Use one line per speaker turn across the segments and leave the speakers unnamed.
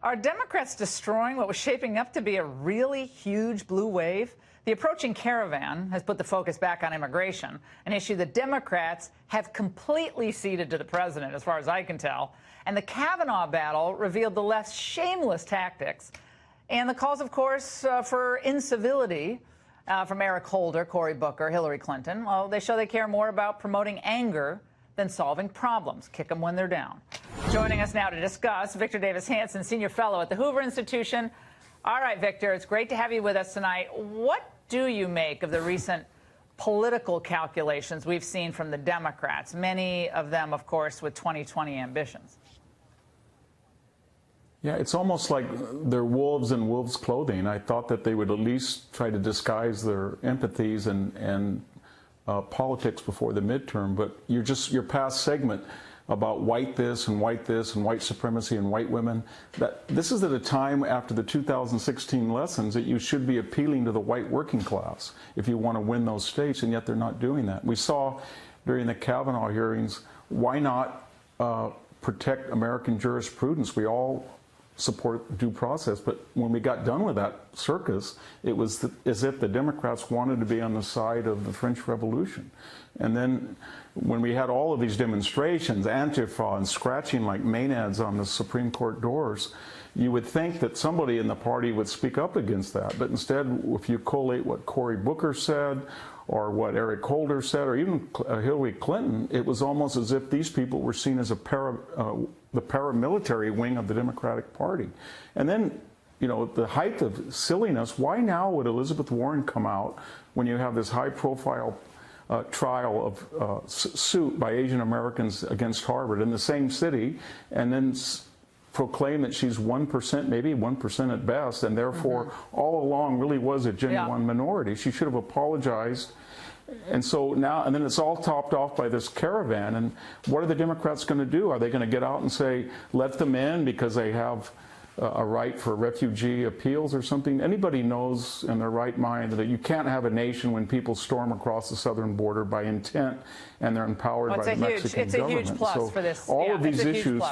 Are Democrats destroying what was shaping up to be a really huge blue wave? The approaching caravan has put the focus back on immigration, an issue that Democrats have completely ceded to the president, as far as I can tell. And the Kavanaugh battle revealed the left's shameless tactics and the calls, of course, for incivility from Eric Holder, Cory Booker, Hillary Clinton. Well, they show they care more about promoting anger than solving problems. Kick them when they're down. Joining us now to discuss, Victor Davis Hanson, Senior Fellow at the Hoover Institution. All right, Victor, it's great to have you with us tonight. What do you make of the recent political calculations we've seen from the Democrats, many of them, of course, with 2020 ambitions?
Yeah, it's almost like they're wolves in wolves' clothing. I thought that they would at least try to disguise their empathies and politics before the midterm, but your past segment about white this and white supremacy and white women, that this is at a time after the 2016 lessons that you should be appealing to the white working class if you want to win those states, and yet they're not doing that. We saw during the Kavanaugh hearings, why not protect American jurisprudence? We all support due process, but when we got done with that circus, it was as if the Democrats wanted to be on the side of the French Revolution. And then when we had all of these demonstrations, Antifa and scratching like maenads on the Supreme Court doors, you would think that somebody in the party would speak up against that. But instead, if you collate what Cory Booker said, or what Eric Holder said, or even Hillary Clinton, it was almost as if these people were seen as the paramilitary wing of the Democratic Party. And then, you know, the height of silliness, why now would Elizabeth Warren come out when you have this high-profile trial of suit by Asian Americans against Harvard in the same city, and then proclaim that she's 1%, maybe 1% at best, and therefore all along really was a genuine minority. She should have apologized. And so now, and then it's all topped off by this caravan. And what are the Democrats going to do? Are they going to get out and say, let them in because they have a right for refugee appeals or something? Anybody knows in their right mind that you can't have a nation when people storm across the southern border by intent and they're empowered by the Mexican government.
It's a huge plus for this.
All of these issues.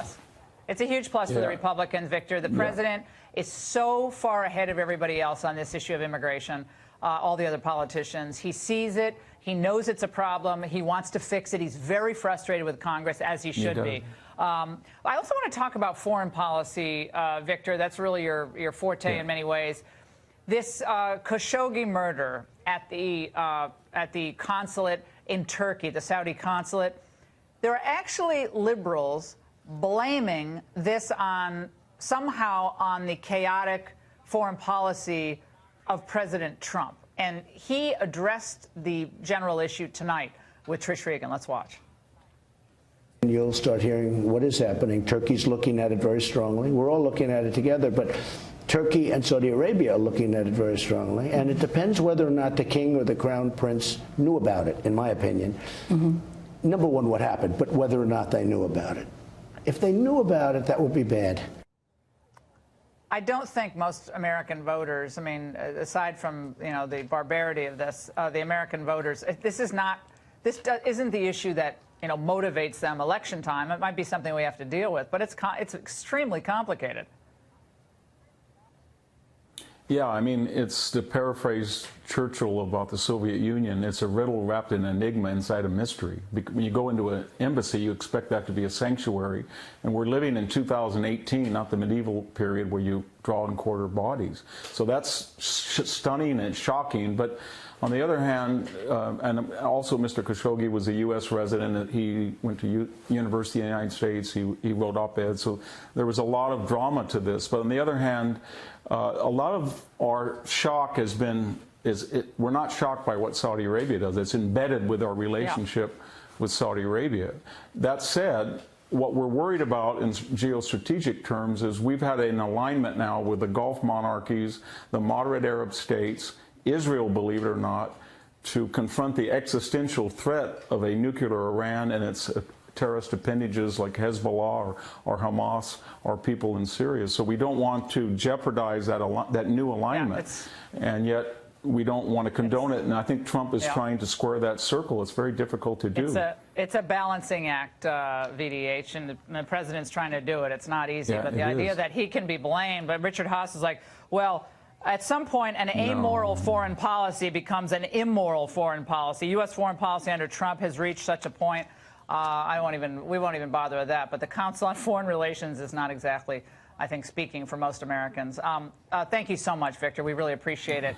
It's a huge plus for the Republicans, Victor. The president is so far ahead of everybody else on this issue of immigration, all the other politicians. He sees it. He knows it's a problem. He wants to fix it. He's very frustrated with Congress, as he should be. I also want to talk about foreign policy, Victor. That's really your forte in many ways. This Khashoggi murder at the consulate in Turkey, the Saudi consulate, there are actually liberals blaming this somehow on the chaotic foreign policy of President Trump. And he addressed the general issue tonight with Trish Regan. Let's watch.
You'll start hearing what is happening. Turkey's looking at it very strongly. We're all looking at it together, but Turkey and Saudi Arabia are looking at it very strongly. And it depends whether or not the king or the crown prince knew about it, in my opinion. Number one, what happened, but whether or not they knew about it. If they knew about it, that would be bad.
I don't think most American voters, I mean, aside from, you know, the barbarity of this, the American voters, this isn't the issue that, you know, motivates them election time. It might be something we have to deal with, but it's extremely complicated.
Yeah, I mean, it's to paraphrase Churchill about the Soviet Union, it's a riddle wrapped in an enigma inside a mystery. When you go into an embassy, you expect that to be a sanctuary. And we're living in 2018, not the medieval period where you draw and quarter bodies. So that's stunning and shocking. But on the other hand, and also Mr. Khashoggi was a U.S. resident. He went to University of the United States. He wrote op-eds. So there was a lot of drama to this. But on the other hand, a lot of our shock has been, we're not shocked by what Saudi Arabia does. It's embedded with our relationship with Saudi Arabia. That said, what we're worried about in geostrategic terms is we've had an alignment now with the Gulf monarchies, the moderate Arab states, Israel, believe it or not, to confront the existential threat of a nuclear Iran and its terrorist appendages like Hezbollah or Hamas or people in Syria. So we don't want to jeopardize that new alignment. And yet we don't want to condone it. And I think Trump is trying to square that circle. It's very difficult to do.
It's a balancing act, VDH, and the president's trying to do it. It's not easy,
Yeah,
but the
it
idea
is.
that he can be blamed, but Richard Haas is like, well, at some point, an amoral foreign policy becomes an immoral foreign policy. U.S. foreign policy under Trump has reached such a point. We won't even bother with that. But the Council on Foreign Relations is not exactly, I think, speaking for most Americans. Thank you so much, Victor. We really appreciate it.